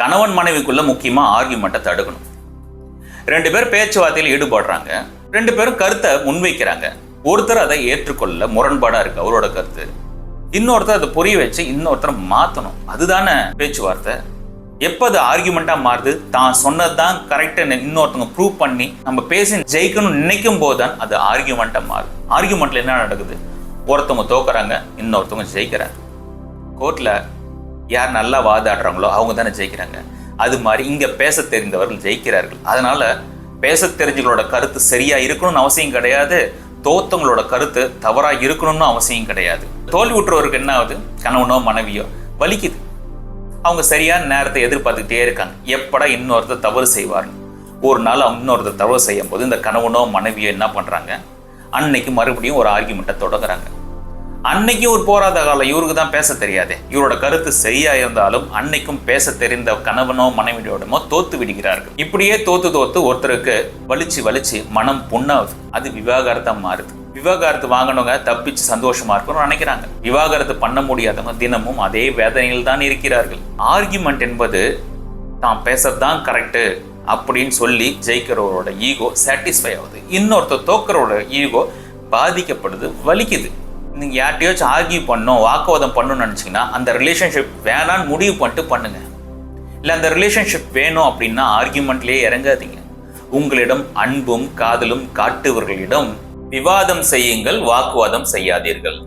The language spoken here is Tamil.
கணவன் மனைவிக்குள்ள முக்கியமா ஆர்கியூமெண்ட்டை தடுக்கணும். 2 பேர் பேச்சுவார்த்தையில் ஈடுபடுறாங்க, 2 பேரும் கருத்தை முன்வைக்கிறாங்க. ஒருத்தர் அதை ஏற்றுக்கொள்ள முரண்பாடா இருக்கு அவரோட கருத்து, இன்னொருத்தர் அதை புரிய வச்சு இன்னொருத்தரை மாத்தணும். அதுதானே பேச்சுவார்த்தை. எப்ப அது ஆர்கியூமெண்டா மாறுது, தான் சொன்னதுதான் கரெக்ட் இன்னொருத்தவங்க ப்ரூவ் பண்ணி நம்ம பேசி ஜெயிக்கணும்னு நினைக்கும் போதுதான் அது ஆர்கியூமெண்டா மாறுது. ஆர்கியூமெண்ட்ல என்ன நடக்குது, ஒருத்தவங்க தோக்குறாங்க, இன்னொருத்தவங்க ஜெயிக்கிறாங்க. கோர்ட்ல யார் நல்லா வாதாடுறாங்களோ அவங்க தானே ஜெயிக்கிறாங்க. அது மாதிரி இங்க பேச தெரிந்தவர்கள் ஜெயிக்கிறார்கள். அதனால பேச தெரிஞ்சவங்களோட கருத்து சரியா இருக்கணும்னு அவசியம் கிடையாது, தோத்தவங்களோட கருத்து தவறா இருக்கணும்னு அவசியம் கிடையாது. தோல்வி விட்டுறவருக்கு என்ன ஆகுது, கணவனோ மனைவியோ வலிக்குது. அவங்க சரியான நேரத்தை எதிர்பார்த்துக்கிட்டே இருக்காங்க, எப்படா இன்னொருத்தர் தவறு செய்வார்னு. ஒரு நாள் அவங்க இன்னொருத்தர் தவறு செய்யும் போது இந்த கணவனோ மனைவியோ என்ன பண்றாங்க, அன்னைக்கு மறுபடியும் ஒரு ஆர்கியூமெண்ட்டை தொடங்குறாங்க. அன்னைக்கும் ஒரு போராத காலம், இவருக்கு தான் பேச தெரியாது, இவரோட கருத்து சரியா இருந்தாலும் அன்னைக்கும் பேச தெரிந்த கணவனோ மனைவியோடமோ தோத்து விடுகிறார்கள். இப்படியே தோத்து ஒருத்தருக்கு வலிச்சு மனம் புண்ணாகுது. அது விவாகரத்தா மாறுது. விவாகரத்து வாங்கினவங்க தப்பிச்சு சந்தோஷமா இருக்கணும்னு நினைக்கிறாங்க, விவாகரத்து பண்ண முடியாதவங்க தினமும் அதே வேதனையில் தான் இருக்கிறார்கள். ஆர்கியூமெண்ட் என்பது தான் பேசத்தான் கரெக்டு அப்படின்னு சொல்லி ஜெயிக்கிறவரோட ஈகோ சாட்டிஸ்ஃபை ஆகுது, இன்னொருத்தர் தோக்கிறோட ஈகோ பாதிக்கப்படுது, வலிக்குது. நீங்கள் யார்கிட்டயாச்சும் ஆர்கியூ பண்ணணும், வாக்குவாதம் பண்ணணும்னு நினச்சிங்கன்னா அந்த ரிலேஷன்ஷிப் வேணான்னு முடிவு பண்ணிட்டு பண்ணுங்க. இல்லை அந்த ரிலேஷன்ஷிப் வேணும் அப்படின்னா ஆர்கியூமெண்ட்லேயே இறங்காதீங்க. உங்களிடம் அன்பும் காதலும் காட்டுவர்களிடம் விவாதம் செய்யுங்கள், வாக்குவாதம் செய்யாதீர்கள்.